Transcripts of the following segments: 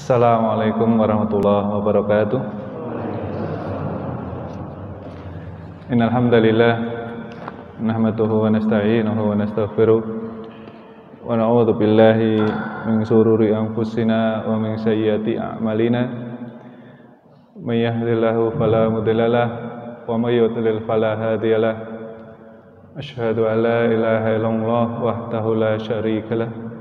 Assalamualaikum warahmatullahi wabarakatuh. Innal hamdalillah nahmaduhu wa nasta'inuhu wa nastaghfiruh wa na'udzu billahi min shururi anfusina wa min sayyiati a'malina. May yahdihillahu fala mudhillalah wa may yudlil fala hadiyalah. Asyhadu an la ilaha illallah wahdahu la syarikalah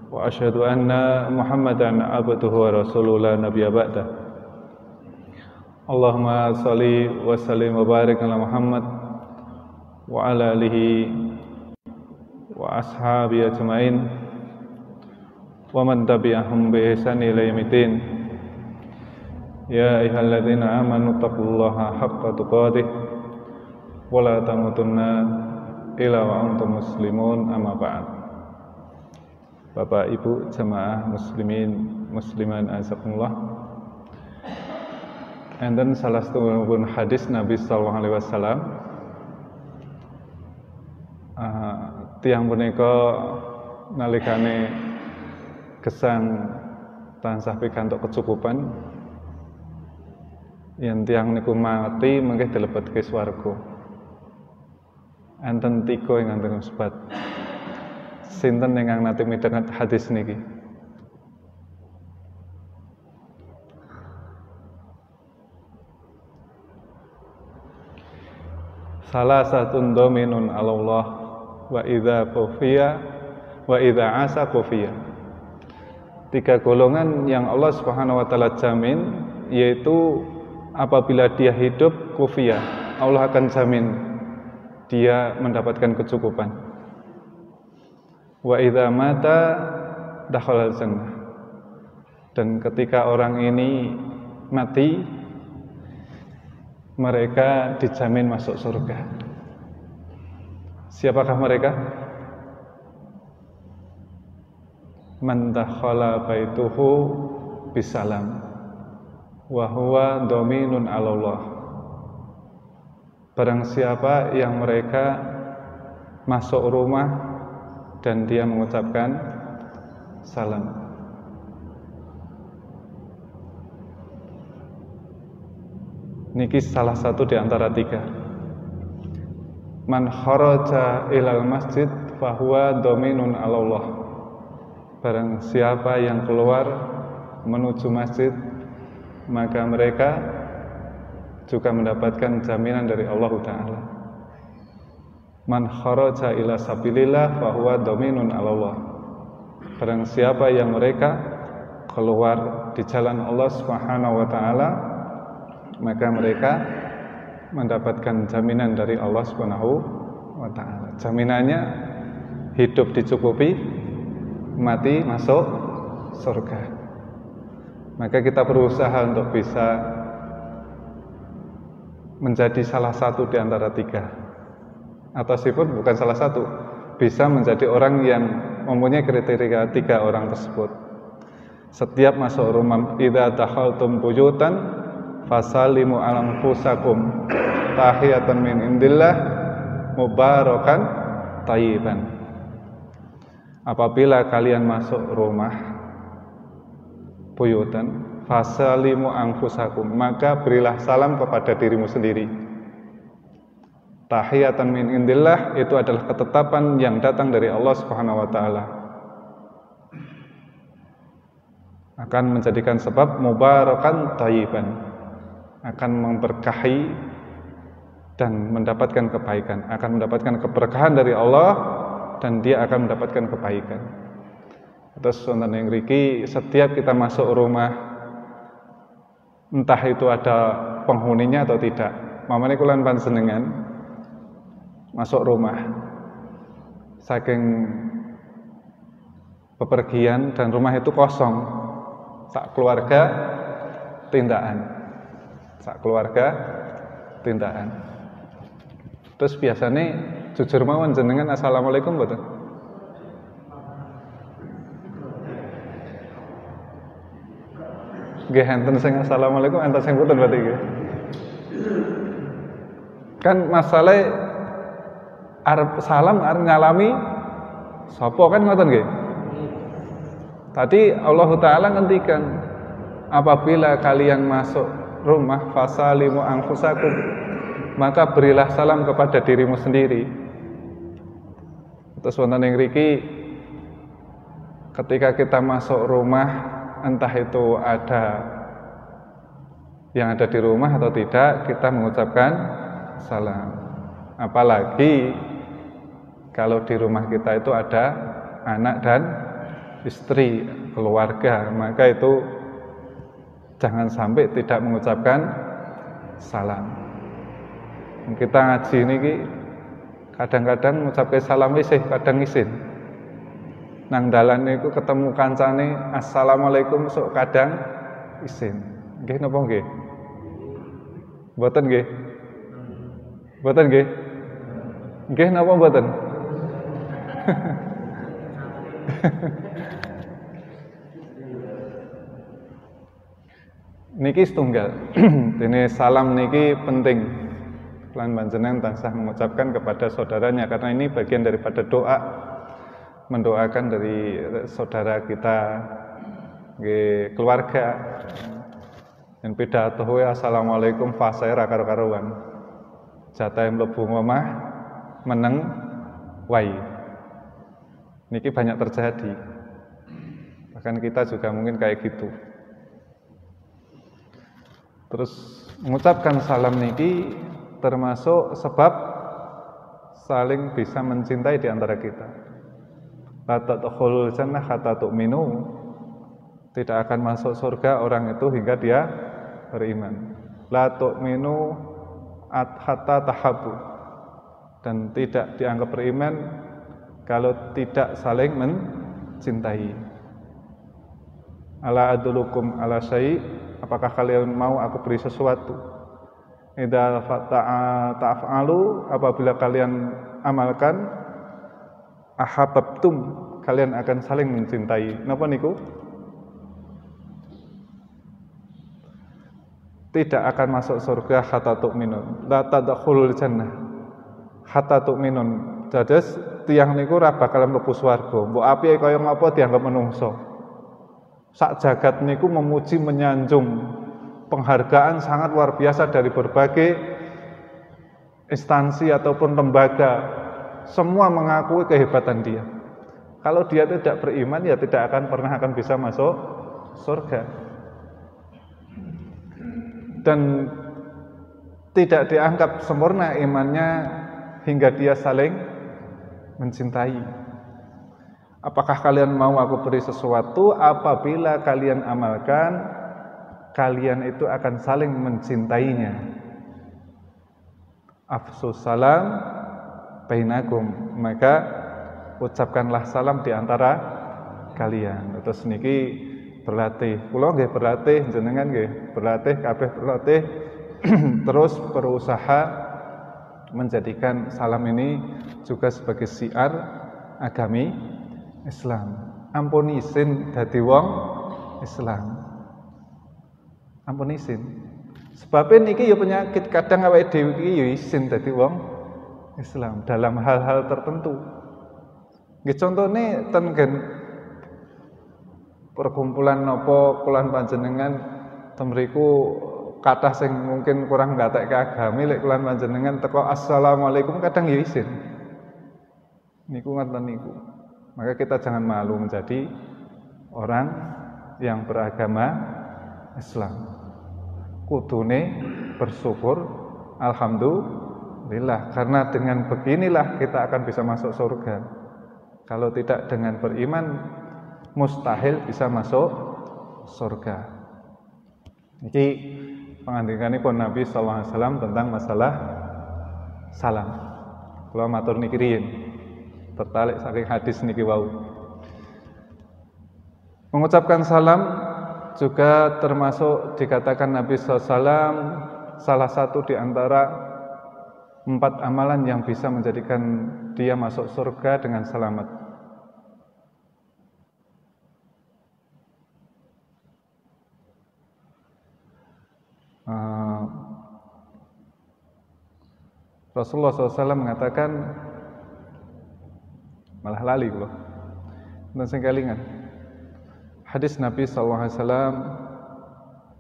wa asyhadu anna Muhammadan abduhu wa rasuluhu la nabiyya ba'dah. Allahumma shalli wa sallim wa barik ala Muhammad wa ala alihi wa ashabihi ajmain wa man tabi'ahum bi ihsan ila yaumiddin. Ya ayyuhalladzina amanu taqullaha haqqa tuqatih wa la tamutunna illa wa antum muslimun, amma ba'd. Bapak Ibu jemaah muslimin musliman azakumullah. Enten salah satupun hadis Nabi sallallahu alaihi wasallam, tiyang punika nalikane gesang tansah pikantuk kecukupan, yen tiyang niku mati mengke dilebetke swarga. Enten 3 ingkang sebat. Sinten ingkang nate midhanget hadis niki? Salah satu dominun Allah wa idza qufiya wa idza asa qufiya. 3 golongan yang Allah Subhanahu wa taala jamin, yaitu apabila dia hidup qufiya, Allah akan jamin dia mendapatkan kecukupan. Wa idza mata dakhala jannah. Dan ketika orang ini mati, mereka dijamin masuk surga. Siapakah mereka? Man dakhala baituhu bisalam wa huwa dominun 'ala Allah. Barang siapa yang mereka masuk rumah dan dia mengucapkan salam. Niki salah satu di antara 3. Man kharaja ilal masjid fahuwa dominun 'ala Allah. Barang siapa yang keluar menuju masjid, maka mereka juga mendapatkan jaminan dari Allah Ta'ala. Man kharaja ila sabilillah fahuwa dominun 'ala Allah. Barang siapa yang mereka keluar di jalan Allah Subhanahu wa taala, maka mereka mendapatkan jaminan dari Allah Subhanahu wa taala. Jaminannya hidup dicukupi, mati masuk surga. Maka kita berusaha untuk bisa menjadi salah satu di antara 3. Atau sipun bukan salah satu, bisa menjadi orang yang mempunyai kriteria 3 orang tersebut. Setiap masuk rumah, idza dakhaltum buyutan fasallimu ala anfusakum tahiyatan min indillah mubarakan thayyiban. Apabila kalian masuk rumah buyutan fasallimu anfusakum, maka berilah salam kepada dirimu sendiri. Tahiyatan min indillah itu adalah ketetapan yang datang dari Allah Subhanahu wa taala. Akan menjadikan sebab mubarakan thayyiban, akan memberkahi dan mendapatkan kebaikan, akan mendapatkan keberkahan dari Allah dan dia akan mendapatkan kebaikan. Terus wonten ing mriki setiap kita masuk rumah, entah itu ada penghuninya atau tidak, mamane kula panjenengan masuk rumah saking bepergian dan rumah itu kosong, sak keluarga tindakan. Terus biasanya jujur mawon jenengan assalamualaikum mboten? Nggih enten sing assalamualaikum, enten sing mboten berarti nggih. Kan masalah arep salam arep nyalami sapa kan ngoten nggih. Tadi Allah Ta'ala ngendikan, apabila kalian masuk rumah fasalimu anfusakum, maka berilah salam kepada dirimu sendiri. Terus wonten ing mriki, ketika kita masuk rumah, entah itu ada yang ada di rumah atau tidak, kita mengucapkan salam. Apalagi kalau di rumah kita itu ada anak dan istri, keluarga, maka itu jangan sampai tidak mengucapkan salam. Kita ngaji niki kadang-kadang ngucapke salam isih, kadang isin. Nang dalan niku ketemu kancane assalamualaikum sok kadang isin. Nggih napa nggih? Mboten nggih? Mboten nggih? Nggih napa mboten? Niki setunggal. Dene salam niki penting. Lan panjenengan tansah mengucapkan kepada saudaranya karena ini bagian daripada doa, mendoakan dari saudara kita, keluarga. Yang pidato assalamualaikum fasai ra karo-karuan. Jatahe mlebu omah meneng wai. Niki banyak terjadi. Bahkan kita juga mungkin kayak gitu. Terus mengucapkan salam niki termasuk sebab saling bisa mencintai di antara kita. La tadkhulul jannah hatta tu'minu. Tidak akan masuk surga orang itu hingga dia beriman. La tu'minu hatta tahabbu. Dan tidak dianggap beriman kalau tidak saling mencintai. Ala adulukum ala syai', apakah kalian mau aku beri sesuatu? Idza ta'afalu, apabila kalian amalkan, ahabbtum, kalian akan saling mencintai. Napa niku? Tidak akan masuk surga hatta tu'minun. La tadkhulul jannah hatta tu'minun. Dados tiyang niku ora bakal mlebu swarga. Mbok apike kaya ngapa dianggap menungso. Sak jagat niku memuji menyanjung, penghargaan sangat luar biasa dari berbagai instansi ataupun lembaga. Semua mengakui kehebatan dia. Kalau dia tidak beriman, ya tidak akan pernah bisa masuk surga. Dan tidak dianggap sempurna imannya hingga dia saling mencintai. Apakah kalian mau aku beri sesuatu? Apabila kalian amalkan, kalian itu akan saling mencintainya. Afsus salam bainakum, maka ucapkanlah salam di antara kalian. Terus niki berlatih, kula nggih berlatih, jenengan nggih berlatih, kabeh berlatih terus berusaha menjadikan salam ini juga sebagai syiar agami Islam. Ampun isin dadi wong Islam. Ampun isin. Sebab niki ya penyakit, kadang awake dhewe iki ya isin dadi wong Islam dalam hal-hal tertentu. Nggih contone ten gen perkumpulan napa kulan panjenengan temriku kathah sing mungkin kurang ngatekke agami lek kulan panjenengan teko assalamualaikum kadang ya isin. Niku ngoten niku. Maka kita jangan malu menjadi orang yang beragama Islam. Kudune bersyukur, alhamdulillah, karena dengan beginilah kita akan bisa masuk surga. Kalau tidak dengan beriman, mustahil bisa masuk surga. Ini pengandikanipun Nabi SAW tentang masalah salam. Kalau matur niki riyin, tertarik saking hadis niki wau. Mengucapkan salam juga termasuk dikatakan Nabi SAW salah satu di antara 4 amalan yang bisa menjadikan dia masuk surga dengan selamat. Rasulullah SAW mengatakan, malah lali kula. Dan sing kelingan. hadis Nabi SAW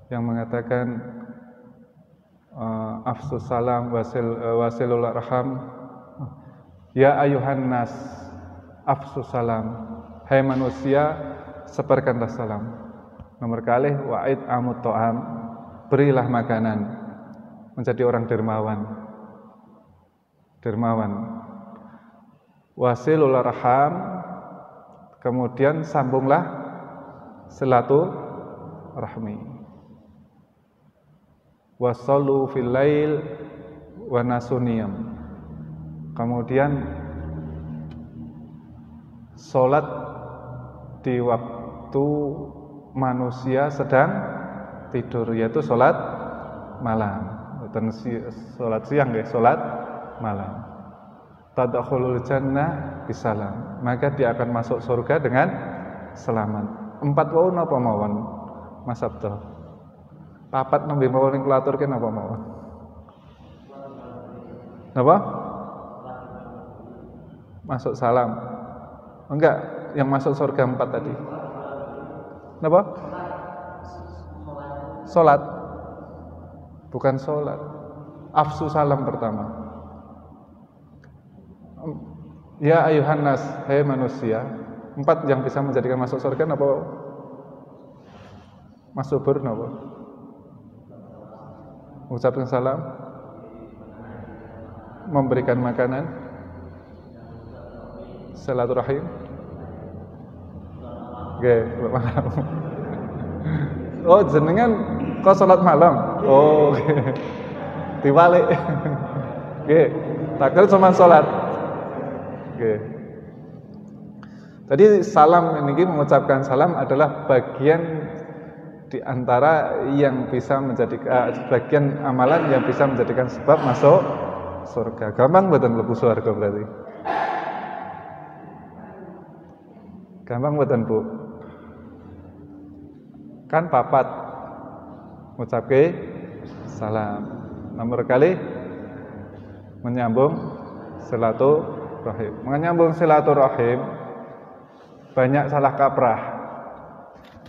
yang mengatakan afsus salam wasilul arham, ya ayuhan nas afsus salam, hai manusia sebarkanlah salam. Nomor kali wa'id amut to'am, berilah makanan, menjadi orang dermawan. Wasilul arham, kemudian sambunglah silaturahmi. Wasallu fil lail wa nasuniyam, kemudian salat di waktu manusia sedang tidur, yaitu salat malam. Bukan salat siang ya, salat malam. Tadkhulul jannah bisalam, maka dia akan masuk surga dengan selamat. 4 wau napa mawon Mas Abdul? Papat nembe mawon ning kulaturke napa mawon? Napa? Masuk salam. Enggak, yang masuk surga 4 tadi. Napa? Salat. Bukan salat. Afsu salam pertama. Ya ayuhan nas, hai manusia. 4 yang bisa menjadikan masuk surga napa? Masuk surga napa? Mengucapkan salam, memberikan makanan, silaturahim. Nggih, malam. Oh, jenengan kok salat malam? Oh, diwalik. Nggih, takdir cuma salat. Nggih. Tadi salam ini, mengucapkan salam adalah bagian di antara yang bisa menjadikan bagian amalan yang bisa menjadikan sebab masuk surga. Gampang mboten mlebu surga berarti? Gampang mboten, Bu? Kan papat ngucapke salam. Nomor kali menyambung silaturahim. Menyambung silaturahim banyak salah kaprah.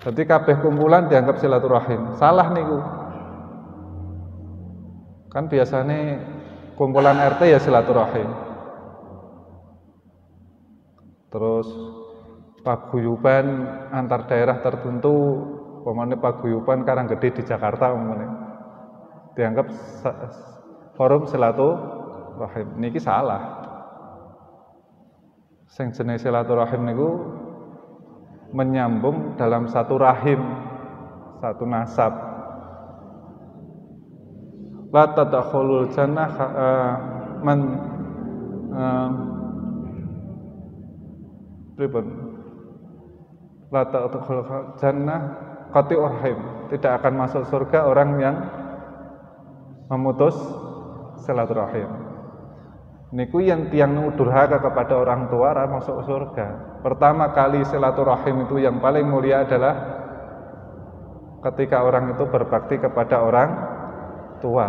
Jadi kabeh kumpulan dianggap silaturahim. Salah niku. Kan biasanya kumpulan RT ya silaturahim. Terus paguyuban antar daerah tertentu, umpamane paguyuban Karanggede di Jakarta umpamane, dianggap forum silaturahim. Niki salah. Sing jenis silaturahim niku menyambung dalam satu rahim, satu nasab. La tadkhulul jannah la tadkhulul jannah qati'ur rahim. Tidak akan masuk surga orang yang memutus silaturahim. Niku yang tiang durhaka kepada orang tua ora masuk surga. Pertama kali silaturahim itu yang paling mulia adalah ketika orang itu berbakti kepada orang tua.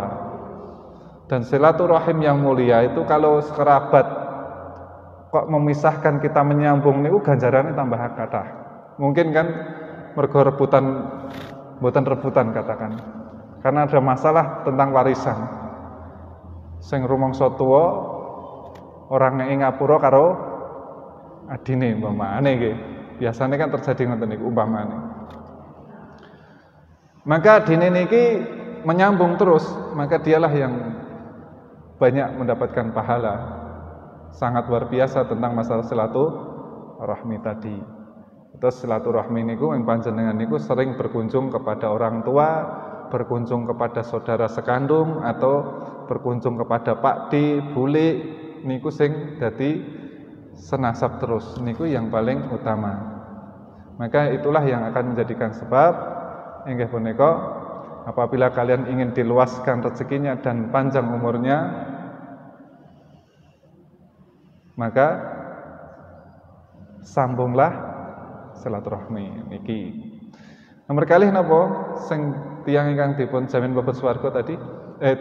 Dan silaturahim yang mulia itu kalau sekerabat kok memisahkan kita menyambung niku ganjarannya tambah kathah. Mungkin kan mergo rebutan, mboten rebutan katakan. Karena ada masalah tentang warisan. Sing rumangsa tuwa orang yang ngapura karo adine umpamane nggih. Biasane kan terjadi ngoten niku umpamane. Maka adine niki menyambung terus, maka dialah yang banyak mendapatkan pahala. Sangat luar biasa tentang masalah silaturahmi tadi. Terus silaturahmi niku yang panjenengan niku sering berkunjung kepada orang tua, berkunjung kepada saudara sekandung atau berkunjung kepada pakde, bule, niku sing dadi senasab terus, niku yang paling utama. Maka itulah yang akan menjadikan sebab inggih punika apabila kalian ingin diluaskan rezekinya dan panjang umurnya, maka sambunglah silaturahmi niki. Nomor kalih napa sing tiyang ingkang dipun jamin mlebet swarga tadi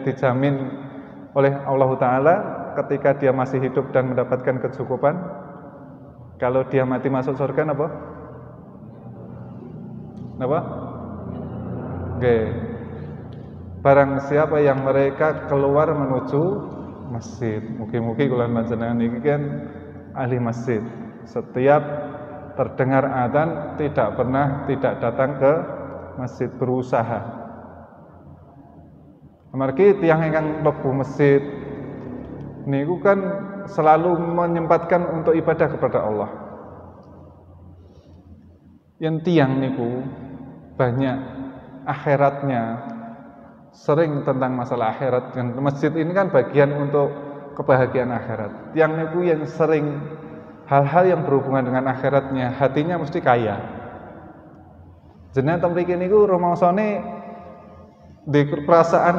dijamin oleh Allah Ta'ala ketika dia masih hidup dan mendapatkan kecukupan. Kalau dia mati masuk surga apa? Napa? Nggih. Barang siapa yang mereka keluar menuju masjid. Mugi-mugi kula panjenengan niki kan ahli masjid. Setiap terdengar adzan tidak pernah tidak datang ke masjid, berusaha. Amargi tiyang ingkang mlebu masjid niku kan selalu menyempatkan untuk ibadah kepada Allah. Yang tiang niku banyak akhiratnya, sering tentang masalah akhirat, dan masjid ini kan bagian untuk kebahagiaan akhirat. Tiang niku yang sering hal-hal yang berhubungan dengan akhiratnya, hatinya mesti kaya. Jenengan mriki niku rumangsane di perasaan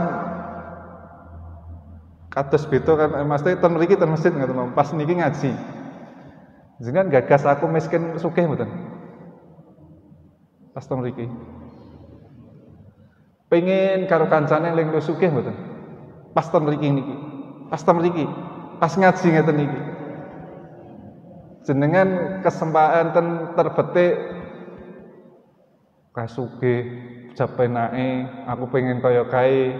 kados beda kan, mesti ten mriki ten masjid ngoten, pas niki ngaji. Jenengan gagas aku miskin sugih mboten? Pas ten mriki. Pengen karo kancane ling sugih mboten? Pas ten mriki niki. Pas ten mriki. Pas ngaji ngeten niki. Jenengan kesempatan terbetik kasugih jap penake, aku pengen kaya kae,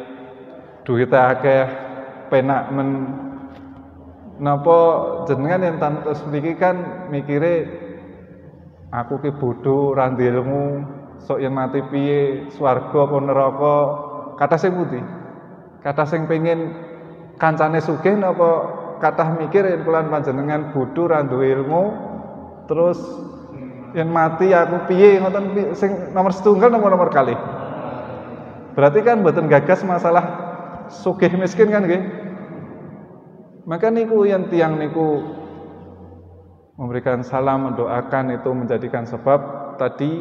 duwite akeh, penak men. Napa jenengan yen terus mriki kan mikire aku ki bodho ra ndek ilmu, sok yen mati piye, swarga apa neraka, kathah sing pundi? Kathah sing pengen kancane sugih napa kathah mikir yen kula panjenengan bodho ra duwe ilmu, terus yen mati aku piye ngoten, sing nomor setunggal nomor kalih. Berarti kan mboten gagas masalah sugih miskin kan nggih. Maka niku yang tiang niku memberikan salam, mendoakan itu menjadikan sebab tadi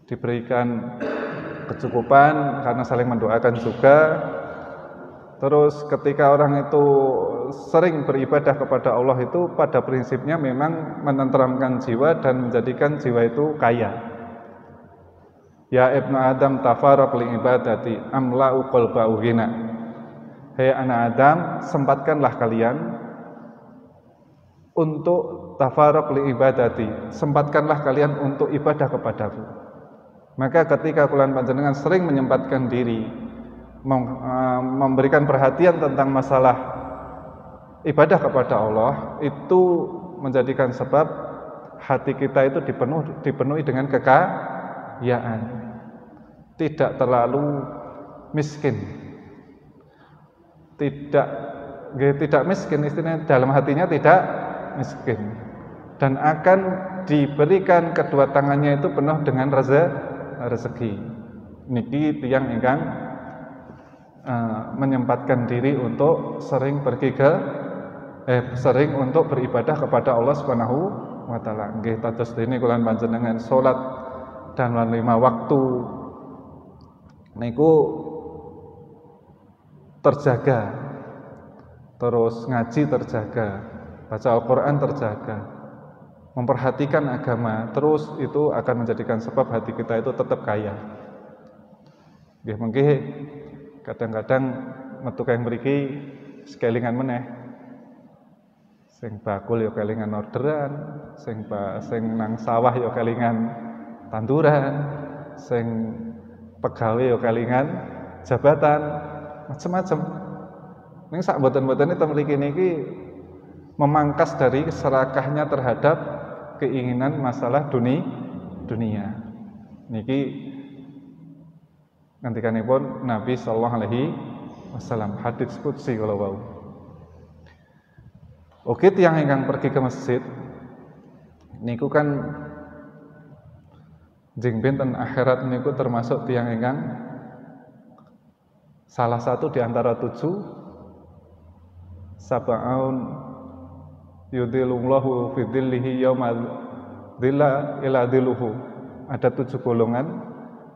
diberikan kecukupan karena saling mendoakan juga. Terus ketika orang itu sering beribadah kepada Allah itu pada prinsipnya memang menenteramkan jiwa dan menjadikan jiwa itu kaya. Ya ibnu Adam tafarraq li ibadati amla'u qalba'u ghina. Hei anak Adam, sempatkanlah kalian untuk tafarraq li ibadati, sempatkanlah kalian untuk ibadah kepadaku. Maka ketika kalian panjenengan sering menyempatkan diri memberikan perhatian tentang masalah ibadah kepada Allah, itu menjadikan sebab hati kita itu dipenuhi dengan kekayaan, tidak terlalu miskin, tidak miskin, istilahnya dalam hatinya tidak miskin, dan akan diberikan kedua tangannya itu penuh dengan rezeki. Niki tiyang ingkang menyempatkan diri untuk sering sering untuk beribadah kepada Allah Subhanahu wa taala. Nggih dados dene kula panjenengan salat dan 5 waktu niku terjaga, terus ngaji terjaga, baca Al-Qur'an terjaga, memperhatikan agama, terus itu akan menjadikan sebab hati kita itu tetap kaya. Nggih mengki kadang-kadang metu kang mriki sekelingan meneh. Sing bakul ya kelingan orderan, sing nang sawah ya kelingan tanduran, sing pegawe ya kelingan jabatan, macam-macam. Ning sak mboten-mbotene teng mriki niki memangkas dari serakahnya terhadap keinginan masalah dunia. Niki ngantikanipun Nabi sallallahu alaihi wasallam, hadits qudsi kala wau. Oke, tiyang ingkang pergi ke masjid niku kan jeng benten akhirat niku termasuk tiyang ingkang salah satu di antara 7 sab'aun yudhillullahu fi dhillihi yauma dhilla ila dhilluhu. Ada 7 golongan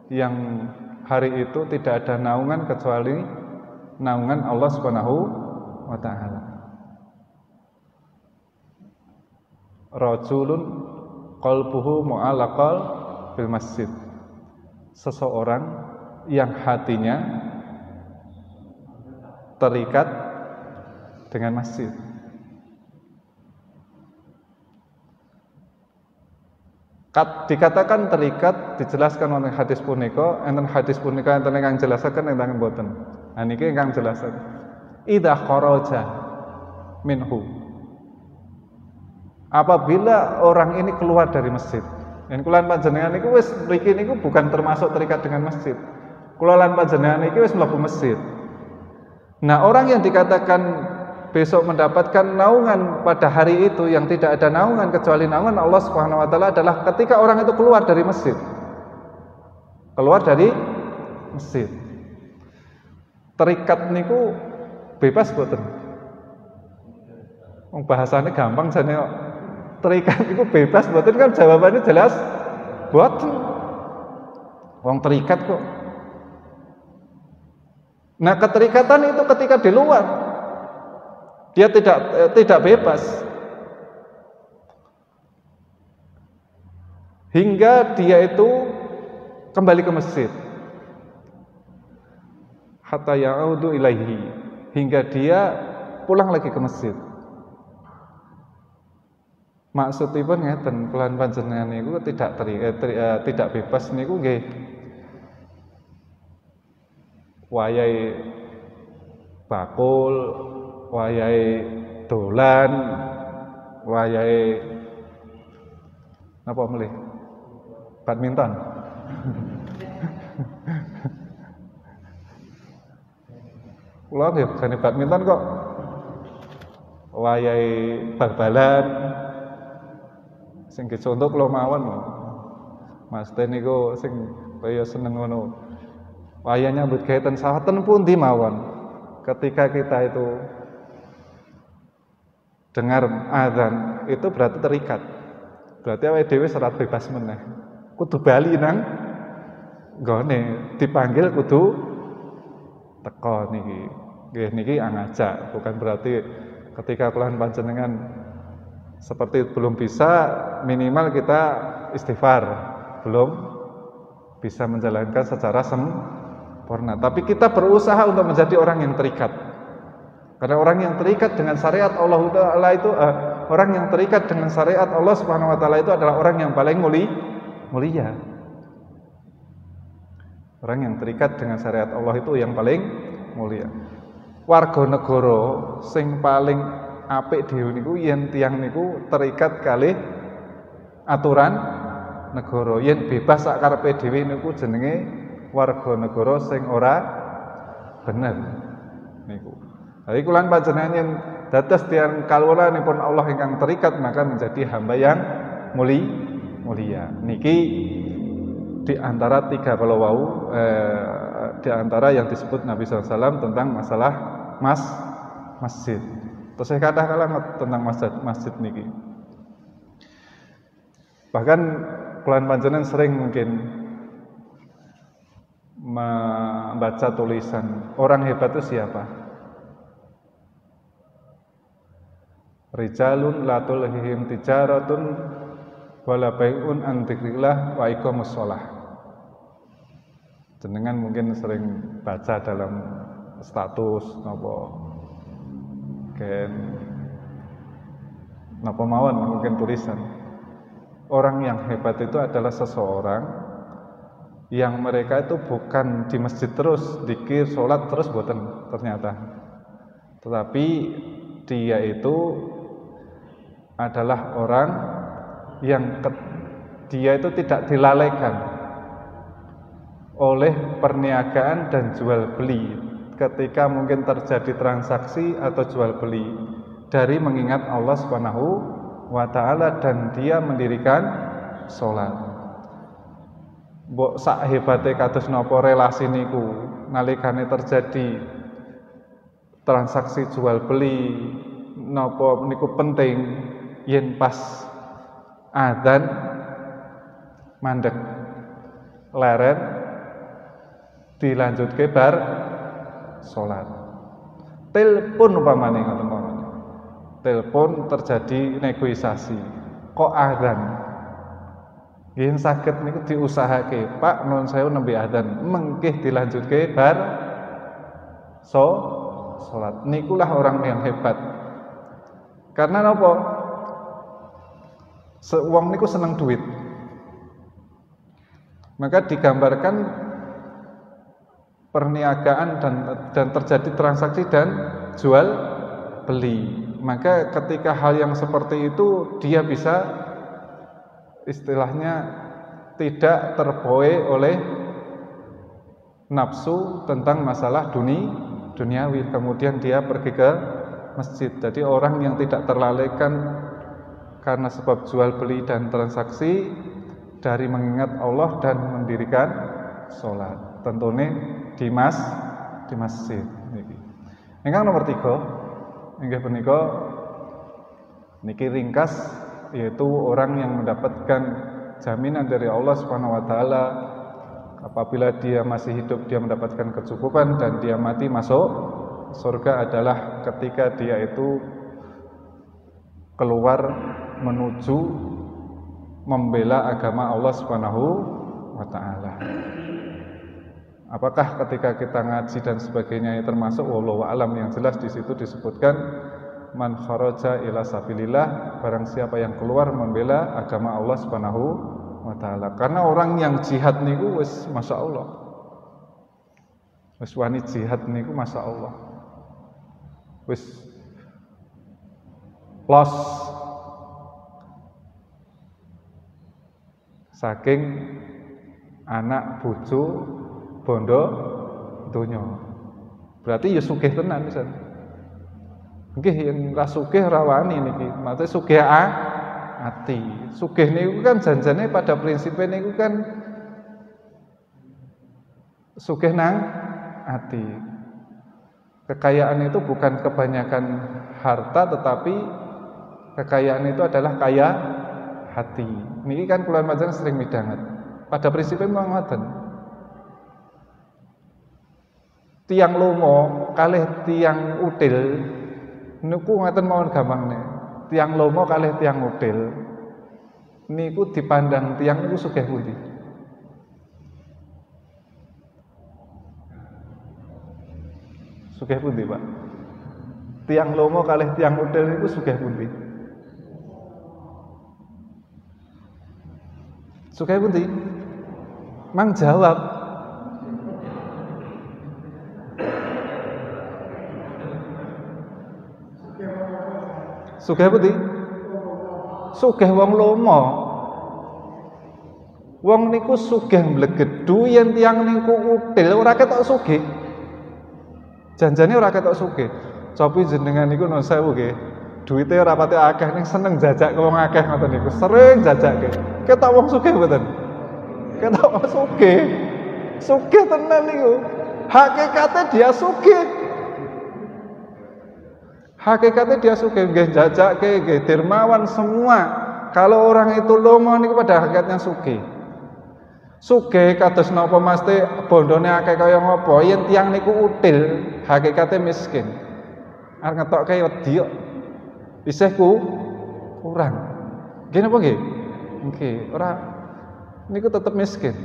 yang hari itu tidak ada naungan kecuali naungan Allah Subhanahu wa taala. Rajulun qalbuhu mu'allaqal bil masjid. Seseorang yang hatinya terikat dengan masjid. Dikatakan terikat dijelaskan oleh hadis punika, enten hadis punika enten ingkang jelasaken enten mboten. Nah niki ingkang jelasaken. Idza kharaja minhu. Apabila orang ini keluar dari masjid. Yen kula panjenengan niku wis mriki niku bukan termasuk terikat dengan masjid. Kula lan panjenengan iki wis mlebu masjid. Nah, orang yang dikatakan besok mendapatkan naungan pada hari itu yang tidak ada naungan kecuali naungan Allah Subhanahu wa taala adalah ketika orang itu keluar dari masjid. Keluar dari masjid. Terikat niku bebas boten. Wong bahasane gampang jane kok. Terikat niku bebas boten kan jawabannya jelas boten. Wong terikat kok. Nah, keterikatan itu ketika di luar. Dia tidak bebas hingga dia itu kembali ke masjid hatta ya'udu ilaihi, hingga dia pulang lagi ke masjid. Maksudipun ngeten, kula panjenengan niku tidak bebas niku nggih wayahe bakul, wayahe dolan, wayahe napa melih? Badminton. Kula nggih bojone badminton kok. Wayahe bal-balan. Sing contoh kula mawon. Mas Den niku sing kaya seneng ngono. Wayahe nyambut gawe ten sawah ten pundi mawon. Ketika kita itu dengar azan itu berarti terikat. Berarti awake dhewe serat bebas meneh. Kudu bali nang nggone, dipanggil kudu teko niki. Nggih niki angajak, bukan berarti ketika kula panjenengan seperti belum bisa, minimal kita istighfar, belum bisa menjalankan secara sempurna. Tapi kita berusaha untuk menjadi orang yang terikat. Karena orang yang terikat dengan syariat Allah Ta'ala itu orang yang terikat dengan syariat Allah Subhanahu wa taala itu adalah orang yang paling mulia. Orang yang terikat dengan syariat Allah itu yang paling mulia. Warga negara sing paling apik dhewe niku yen tiyang niku terikat kalih aturan negara. Yen bebas sak karepe dhewe niku jenenge warga negara sing ora bener niku. Jadi kula panjenengan yang dados tiyang kawulanipun Allah ingkang terikat maka menjadi hamba yang mulia. Niki di antara tiga kalau wau di antara yang disebut Nabi SAW tentang masalah masjid. Terus saya katakan tentang masjid niki. Bahkan kula panjenengan sering mungkin membaca tulisan orang hebat itu siapa? Rijalun la tulhihim tijaratun wala bai'un an dzikrillah wa iqamus shalah. Jenengan mungkin sering baca dalam status napa mawon mungkin tulisan. Orang yang hebat itu adalah seseorang yang mereka itu bukan di masjid terus, zikir, salat terus boten ternyata. Tetapi dia itu adalah orang yang dia itu tidak dilalaikan oleh perniagaan dan jual beli ketika mungkin terjadi transaksi atau jual beli dari mengingat Allah Subhanahu wa taala dan dia mendirikan salat. Mbok sak hebate kados napa relasi niku nalikane terjadi transaksi jual beli napa niku penting yen pas adzan mandek leren dilanjutke bar salat. Telepon umpamane ngoten mawon. Telepon terjadi negosiasi. Kok adzan? Yen saged niku diusahake, Pak nuwun sewu nembe adzan, mengkih dilanjutke bar salat. Nikulah orang yang hebat. Karena napa? Wong niku seneng duit. Maka digambarkan perniagaan dan terjadi transaksi dan jual beli. Maka ketika hal yang seperti itu dia bisa istilahnya tidak terbuai oleh nafsu tentang masalah duniawi. Kemudian dia pergi ke masjid. Jadi orang yang tidak terlalaikan karena sebab jual beli dan transaksi dari mengingat Allah dan mendirikan sholat. Tentunya di masjid. Ingkang nomor 3, inggih punika niki ringkas, yaitu orang yang mendapatkan jaminan dari Allah Subhanahu wa taala apabila dia masih hidup dia mendapatkan kecukupan dan dia mati masuk surga adalah ketika dia itu keluar menuju membela agama Allah Subhanahu wa taala. Apakah ketika kita ngaji dan sebagainya termasuk wallahu a'lam, yang jelas di situ disebutkan man kharaja ila sabilillah, barang siapa yang keluar membela agama Allah Subhanahu wa taala. Karena orang yang jihad niku wis masyaallah. Wis wani jihad niku masyaallah. Wis los saking anak bojo bondo donya. Berarti ya sugih tenan pisan. Nggih yen ra sugih ra wani niki. Maksudnya sugih ati. Sugih niku kan janjane pada prinsipnya niku kan sugih nang ati. Kekayaan itu bukan kebanyakan harta, tetapi kekayaan itu adalah kaya hati. Niki kan kula panjenengan sering midanget. Pada prinsipnya memang ngoten. Tiang lomo kalih tiang util niku ngaten mawon gampangnya. Tiang lomo kalih tiang util niku dipandang tiang niku sugih pundi? Sugih pundi, Pak? Tiang lomo kalih tiang util niku sugih pundi? Sugih pundi? Mang jawab. Sugih pundi? Sugih wong lomo. Wong niku sugih mblegedu yen tiyang niku util ora ketok sugih. Janjane ora ketok sugih. Cobi jenengan niku nuwun sewu nggih. Duite ora pati akeh ning seneng jajak ke wong akeh ngoten niku. Sering jajakke. Ketok wong sugih mboten? Ketok wong sugih. Sugih tenan niku. Hakikate dia sugih. Hakikatnya dia sugih, nggih jajakke, nggih dermawan semua. Kalau orang itu lomo niku pada hakikatnya sugih. Sugih kados napa mesti bondone akeh kaya ngapa, yen tiyang niku util, hakikatnya miskin. Arep ngetokke wedi kok. Isih kurang. Nggih napa nggih? Nggih, ora niku tetep miskin.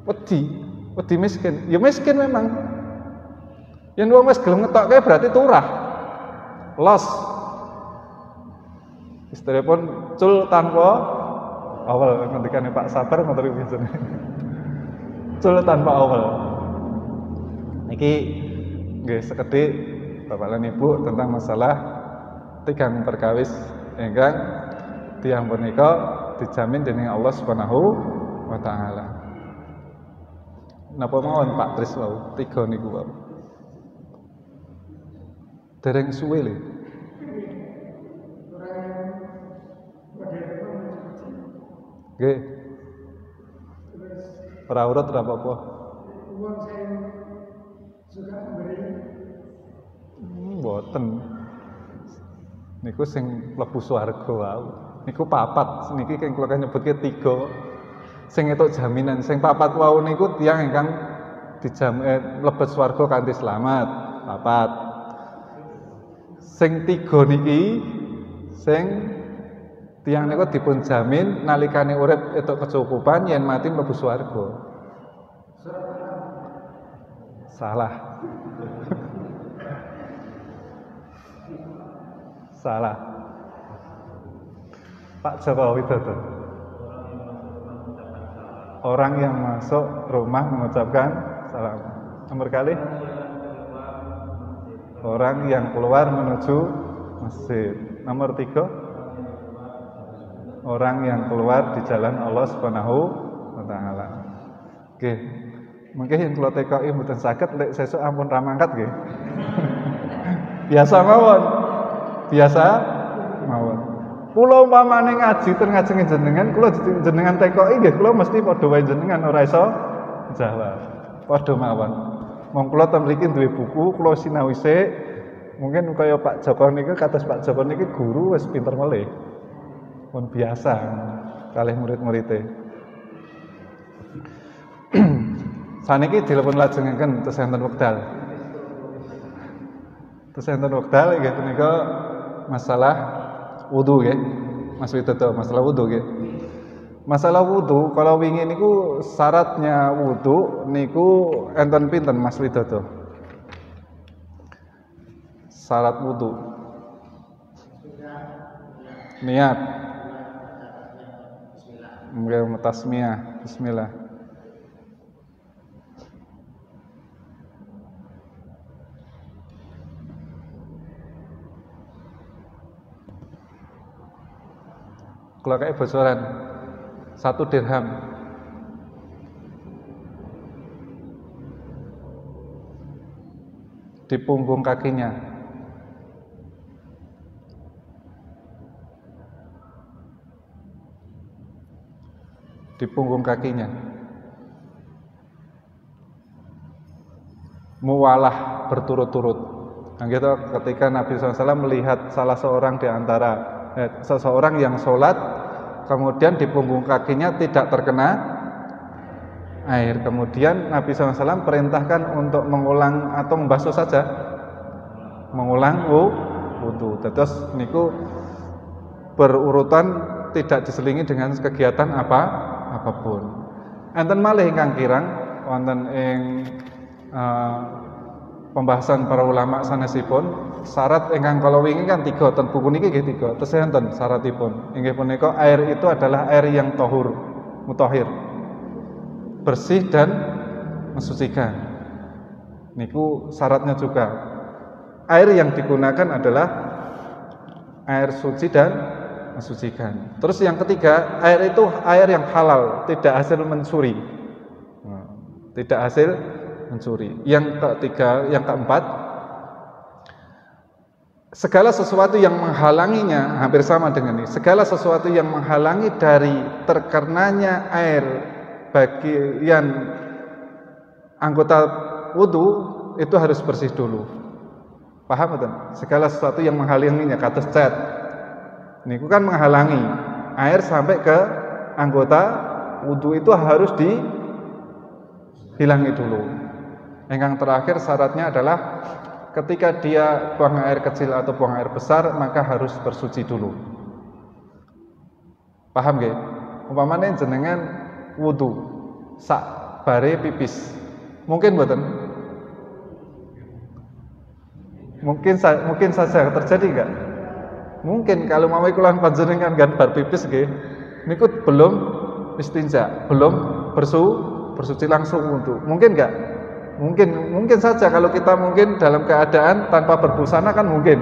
Wedi miskin. Ya miskin memang. Yen wong wis gelem ngetokke berarti turah. Los istri pun cul tanpa awal, ngendikane Pak Sabar ngoten iki jenenge. Cul tanpa awal. Niki nggih sekedhik Bapak lan Ibu tentang masalah tigang perkawis ingkang tiyang punika dijamin dening Allah Subhanahu wa taala. Napa mawon Pak Tris wau 3 niku wau. Dereng suwe lho. Nggih. Ora urut ora apa-apa. Wong sing suka memberi. Mboten. Niku sing mlebu swarga wae. Niku 4. Niki keng kula nyebutke 3. Sing entuk jaminan, sing 4 wau niku tiyang ingkang mlebet swarga kanthi slamet. 4. Sing 3 niki sing tiyang niku dipun jamin nalikane urip entuk kecukupan, yen mati mlebu swarga. Salah. Salah. Pak Joko Widodo. Orang yang masuk rumah mengucapkan salam. Nomor kali? Orang yang keluar menuju masjid. Nomor 3? Orang yang keluar di jalan Allah Subhanahu wa taala. Oke. Mungkin yang kula tekoki mboten saged lek sesuk ampun ra mangkat nggih. Biasa mawon. Biasa mawon. Kula umpamane ngaji ten ngajeng jenengan, kula jenengan tekoki nggih kula mesti padha wae jenengan ora iso jawab. Padha mawon. Wong kula ten mriki duwe buku, kula sinau sik. Mungkin kaya Pak Joko niku kados Pak Joko niki guru wis pinter melih. Pun biasa kalih murid-muride. Saniki dilepun lajengaken terus enten wekdal. Terus enten wekdal nggih punika masalah wudu nggih. Mas Widodo, masalah wudu nggih. Masalah wudu kalau wingi niku syaratnya wudu niku enten pinten Mas Widodo? Syarat wudu. Niat. Mungkin tasmiyah, bismillah. Kalau kayak bocoran 1 dirham di punggung kakinya. Di punggung kakinya. Muwalah berturut-turut. Nah gitu ketika Nabi SAW melihat salah seorang di antara seseorang yang sholat, kemudian di punggung kakinya tidak terkena air. Kemudian Nabi SAW perintahkan untuk mengulang atau membasuh saja, mengulang wudu. Terus niku berurutan, tidak diselingi dengan kegiatan apapun. Enten malih ingkang kirang wonten ing pembahasan para ulama sanesipun syarat ingkang kala wingi kan 3 ten buku niki nggih 3. Terus enten syaratipun. Inggih punika air itu adalah air yang tahur, mutahhir. Bersih dan mensucikan. Niku syaratnya juga. Air yang digunakan adalah air suci dan mensucikan. Terus yang ketiga, air itu air yang halal, tidak hasil mencuri. Tidak hasil mencuri. Yang ketiga, yang keempat, segala sesuatu yang menghalanginya hampir sama dengan ini. Segala sesuatu yang menghalangi dari terkenanya air bagian anggota wudu itu harus bersih dulu. Paham betul? Segala sesuatu yang menghalanginya, kados cat. Ini kan menghalangi air sampai ke anggota wudu itu harus dihilangi dulu. Yang terakhir syaratnya adalah ketika dia buang air kecil atau buang air besar maka harus bersuci dulu. Paham nggih? Umpamane jenengan wudu sak bare pipis. Mungkin mboten? Mungkin saja terjadi enggak? Mungkin kalau mawon kula panjenengan kan bar pipis nggih. Niku belum istinja, belum bersuci langsung wudu. Mungkin enggak? Mungkin saja kalau kita mungkin dalam keadaan tanpa berbusana kan mungkin.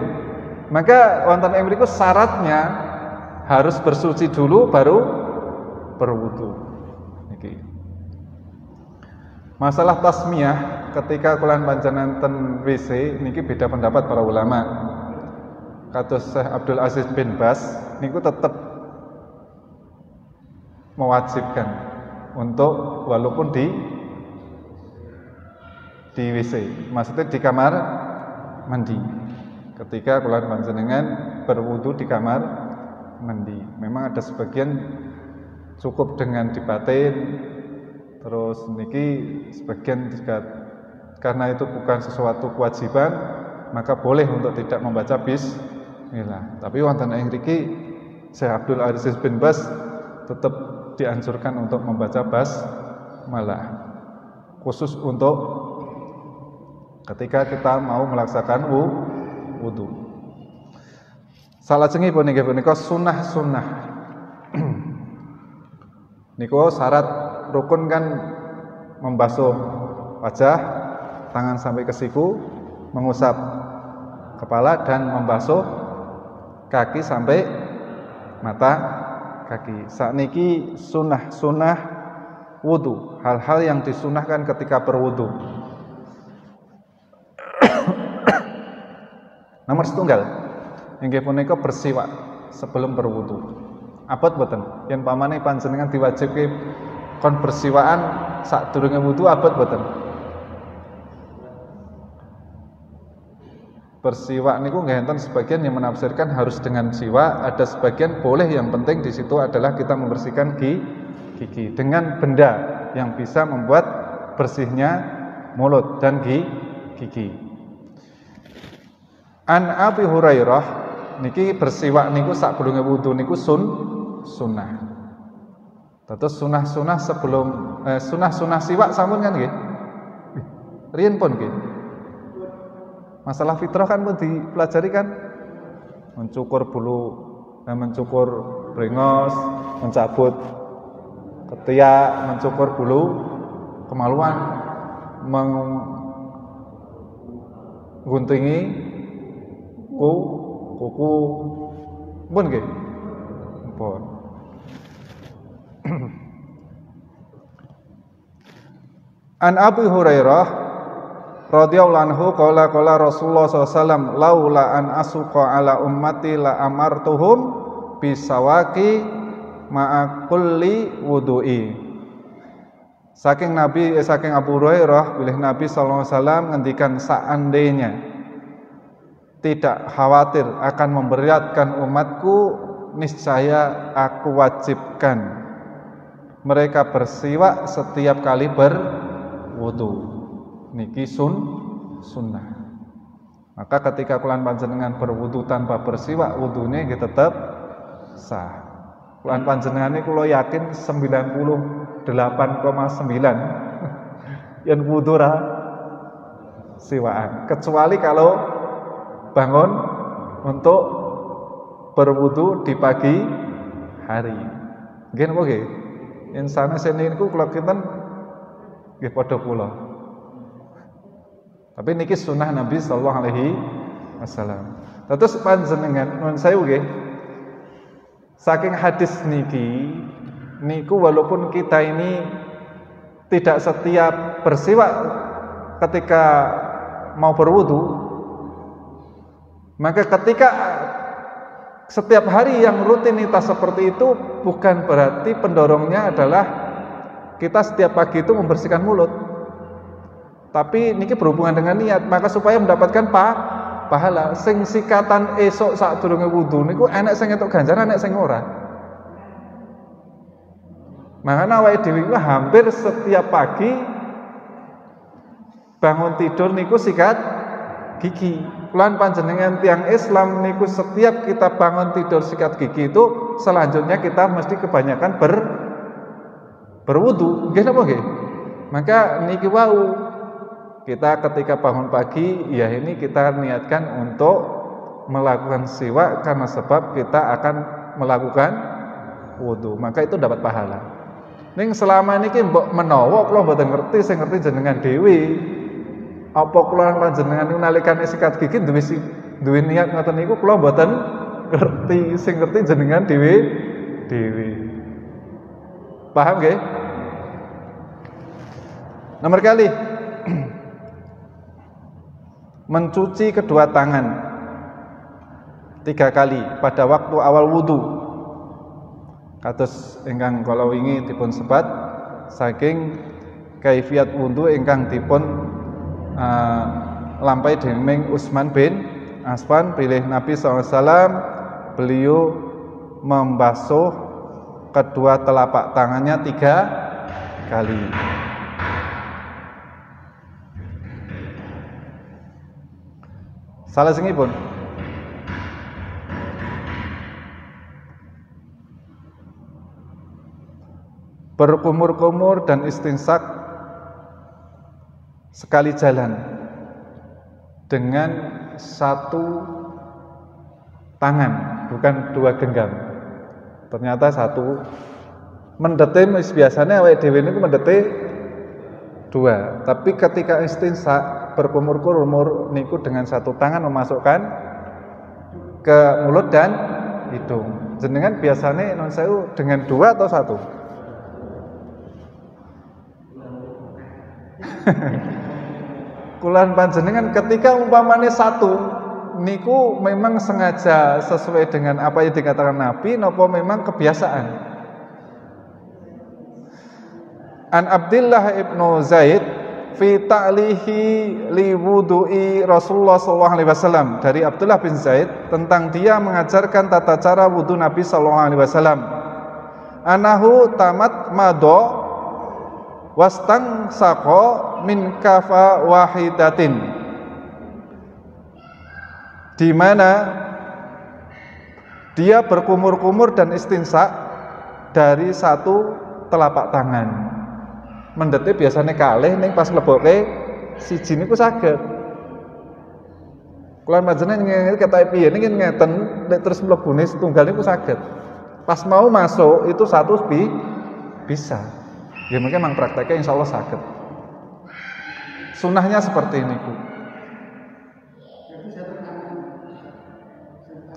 Maka wonten ing mriku syaratnya harus bersuci dulu baru berwudu. Niki. Masalah tasmiyah ketika kalian panjenengan ten WC niki beda pendapat para ulama. Kados Syekh Abdul Aziz bin Bas niku tetap mewajibkan untuk walaupun di WC, maksudnya di kamar mandi. Ketika kula panjenengan berwudu di kamar mandi, memang ada sebagian cukup dengan dibatin, terus niki sebagian juga karena itu bukan sesuatu kewajiban, maka boleh untuk tidak membaca bismillah. Tapi wonten ing mriki Syekh Abdul Aziz bin Bas tetap dianjurkan untuk membaca basmalah, khusus untuk ketika kita mau melaksanakan wudu. Salajengipun inggih punika sunah-sunah. Niku syarat rukun kan membasuh wajah, tangan sampai ke siku, mengusap kepala dan membasuh kaki sampai mata kaki. Sakniki sunah wudu, hal-hal yang disunahkan ketika berwudu. Nomor setunggal inggih punika bersiwak sebelum berwudu. Abot boten? Yen pamane panjenengan diwajibke kon bersiwakan sadurunge wudu abot boten? Bersiwak niku nggih enten sebagian yang menafsirkan harus dengan siwak, ada sebagian boleh, yang penting di situ adalah kita membersihkan gigi dengan benda yang bisa membuat bersihnya mulut dan gigi. An Abi Hurairah niki bersiwak niku sadurunge wudu niku sunnah. Terus sunah-sunah sebelum sunah-sunah siwak sampun kan nggih? Riyen pun nggih. Masalah fitrah kan pun dipelajari kan? Mencukur bulu, mencukur brengos, mencabut ketiak, mencukur bulu kemaluan, mengguntingi kuku, pun nggih? Pun. An Abi Hurairah radhiyallahu anhu qala Rasulullah sallallahu alaihi wasallam laula an asuqa ala ummati la amartuhum bisawaki ma'a kulli wudu'i. Saking Abu Hurairah bilih Nabi sallallahu alaihi wasallam ngendikan seandainya tidak khawatir akan memberatkan umatku, niscaya aku wajibkan mereka bersiwak setiap kali berwudu. Niki sunnah. Maka ketika kulan panjenengan berwudu tanpa bersiwak, wudunya nggih tetap sah. Kulan panjenengan ini kula yakin 98,9 yang wudu ra siwakan. Kecuali kalau bangun untuk berwudu di pagi hari. Nggih napa nggih? Yen sanes niku kula kinten nggih padha kula. Tapi niki sunnah Nabi sallallahu alaihi wasallam. Terus panjenengan nuwun sewu nggih. Saking hadis niku walaupun kita ini tidak setiap bersiwak ketika mau berwudu, maka ketika setiap hari yang rutinitas seperti itu bukan berarti pendorongnya adalah kita setiap pagi itu membersihkan mulut. Tapi niki berhubungan dengan niat, maka supaya mendapatkan pahala. Sing sikatan esok sadurunge wudu niku enek sing entuk ganjaran, enek sing ora. Makanya awake dhewe hampir setiap pagi bangun tidur niku sikat gigi. Kulan panjenengan tiang Islam niku setiap kita bangun tidur sikat gigi itu selanjutnya kita mesti kebanyakan berwudu. Nggih napa nggih? Maka niki wau kita ketika bangun pagi, ya ini kita niatkan untuk melakukan siwak karena sebab kita akan melakukan wudu. Maka itu dapat pahala. Ning selama niki mbok menawa kula mboten ngerti, sing ngerti jenengan dhewe. Apa kula panjenengan niku nalikane sikat gigi duwe niat ngoten niku kula mboten ngerti, sing ngerti jenengan dhewe. Paham nggih? Nomor kali mencuci kedua tangan 3 kali pada waktu awal wudu. Kados ingkang kala wingi dipun sebat saking kaifiat wudu ingkang dipun lampahi dening Utsman bin Affan pilih Nabi SAW, beliau membasuh kedua telapak tangannya 3 kali. Salah singipun berkumur-kumur dan istinsak sekali jalan dengan 1 tangan, bukan 2 genggam. Ternyata 1 Mendete biasanya awake dhewe niku mendete 2, tapi ketika istinsa berkumur-kumur niku dengan satu tangan memasukkan ke mulut dan hidung. Jenengan biasanya non sewu dengan 2 atau 1? Kulan panjenengan ketika umpamane 1 niku memang sengaja sesuai dengan apa yang dikatakan Nabi napa memang kebiasaan. An Abdullah ibnu Zaid fi ta'lihi li wudu'i Rasulullah sallallahu alaihi wasallam, dari Abdullah bin Zaid tentang dia mengajarkan tata cara wudu Nabi sallallahu alaihi wasallam. Anahu tamat mado wastang saqo min kafa wahidatin, di mana dia berkumur-kumur dan istinsa dari satu telapak tangan. Mendete biasanya kalih ning pas leboke siji niku saged. Kula panjenengan ngene ketok piye niki ngeten nek terus mlebune setunggal niku saged. Pas mau masuk itu 1 bisa. Ya mungkin memang prakteknya insyaallah saged. Sunahnya seperti niku.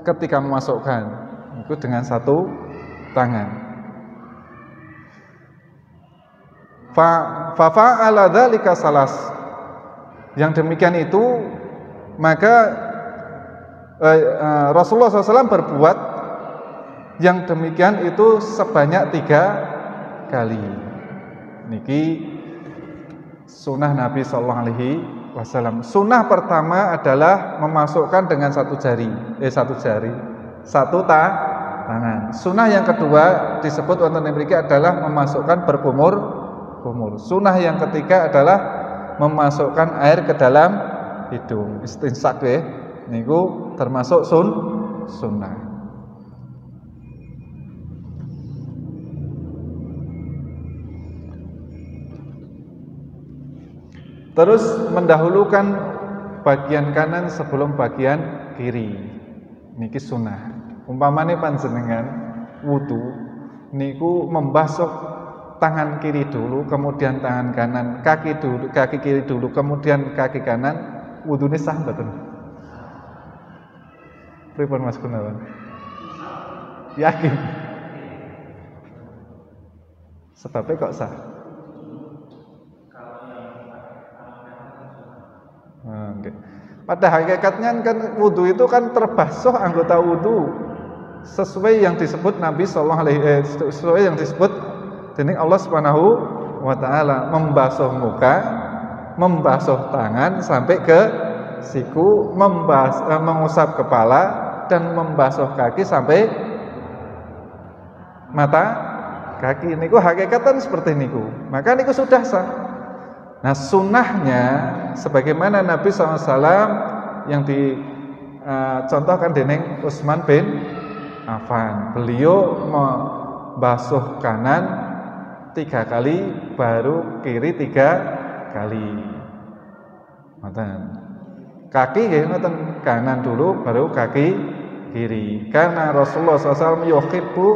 Ketika memasukkan itu dengan 1 tangan. Fa'ala dzalika salas. Yang demikian itu maka Rasulullah SAW berbuat yang demikian itu sebanyak 3 kali. Niki sunnah Nabi Sallallahu Alaihi Wasallam. Sunnah pertama adalah memasukkan dengan 1 tangan. Sunnah yang kedua disebut wonten mriki adalah memasukkan berkumur. Sunnah yang ketiga adalah memasukkan air ke dalam hidung. Istinsak ya, niku termasuk sunnah. Terus mendahulukan bagian kanan sebelum bagian kiri. Niki sunnah. Umpamane panjenengan wudu niku membasuh tangan kiri dulu, kemudian tangan kanan, kaki kiri dulu, kemudian kaki kanan, wudune sah mboten? Pripun Mas Gunawan? Yakin? Sebabnya kok sah? Okay. Pada hakikatnya kan wudu itu kan terbasuh anggota wudu sesuai yang disebut Nabi Sallallahu Alaihi sesuai yang disebut ini Allah Subhanahu wa taala, membasuh muka, membasuh tangan sampai ke siku, mengusap kepala dan membasuh kaki sampai mata kaki. Niku hakikatan seperti niku. Maka niku sudah sah. Nah, sunnahnya sebagaimana Nabi SAW yang dicontohkan dening Utsman bin Affan. Beliau membasuh kanan 3 kali, baru kiri 3 kali. Ngoten. Kaki nggih ngoten, kanan dulu baru kaki kiri. Karena Rasulullah SAW yuhibbu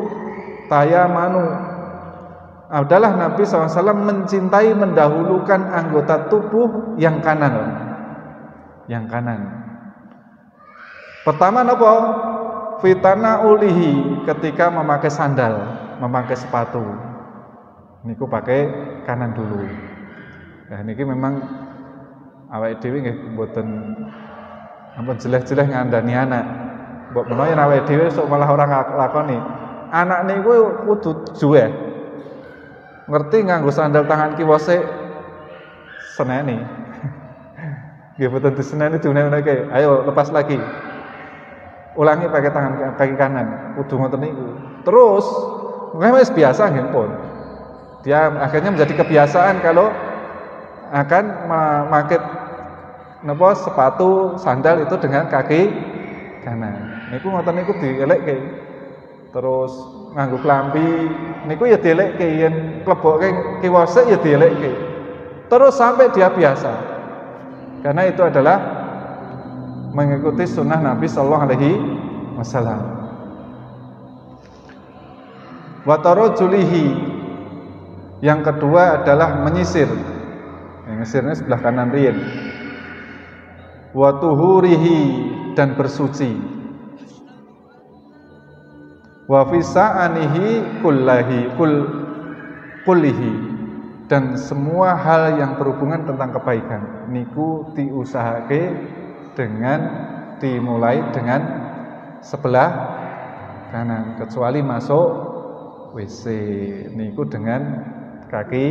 tayamanu. Adalah Nabi SAW mencintai mendahulukan anggota tubuh yang kanan. Yang kanan. Pertama napa? Fitana ulihi, ketika memakai sandal, memakai sepatu. Niku pakai kanan dulu. Nah niki memang awake dhewe nggih mboten ampun jeleh-jeleh ngandani anak. Mbok menawa yen awake dhewe sok malah ora lakoni. Anak niku kudu juwe. Ngerti nganggo sandal tangan kiwa sik seneni. Nggih mboten diseneni diunek-uneke. Ayo lepas lagi. Ulangi pakai tangan kaki kanan. Kudu ngoten niku. Terus wis biasa nggih pun. Dia akhirnya menjadi kebiasaan kalau akan memakai sepatu sandal itu dengan kaki kanan. Niku ngoten niku dielekke. Terus nganggo klambi niku ya dielekke, yen kleboke kiwa sik ya dielekke. Terus sampai dia biasa. Karena itu adalah mengikuti sunnah Nabi Sallallahu Alaihi Wasallam. Wa tarajulihi, Yang kedua adalah menyisir. Menyisirnya sebelah kanan riyen. Wa tuhurihi, dan bersuci. Wa fi sa'anihi kullihi, dan semua hal yang berhubungan tentang kebaikan niku diusahake dengan dimulai dengan sebelah kanan, kecuali masuk WC niku dengan kaki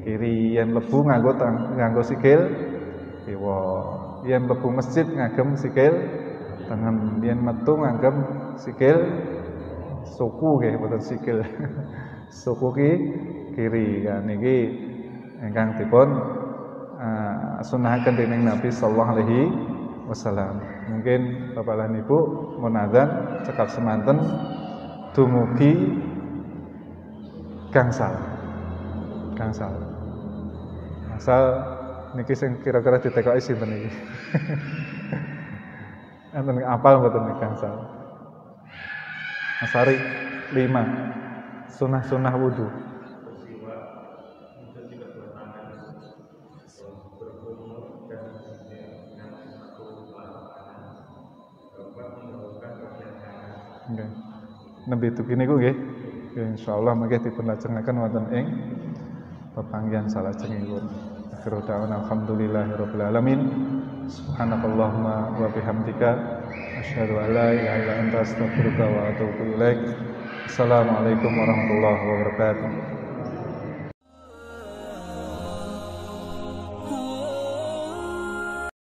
kiri. Yen lebu nganggo sikil kiwa, yen lebu masjid ngagem sikil tengen, yen metu ngagem sikil suku nggih, boten sikil suku kiri. Ya niki ingkang dipun sunahaken dening Nabi sallallahu alaihi wasallam. Mungkin Bapak lan Ibu munadzan cekap semanten dumugi gangsal. Asal niki sing kira-kira ditekoki sinten iki. Enten apal mboten niki gangsal. Asari 5 sunah-sunah wudu. Nggih. Nembe tuki niku nggih. Insyaallah mangke dipun lajengaken wonten ing pepanggihan salajengipun. Akhiru da'wana alhamdulillahirabbil alamin. Subhanakallahumma wa bihamdika asyhadu an la ilaha illa anta astaghfiruka wa atubu ilaik. Assalamualaikum warahmatullahi wabarakatuh.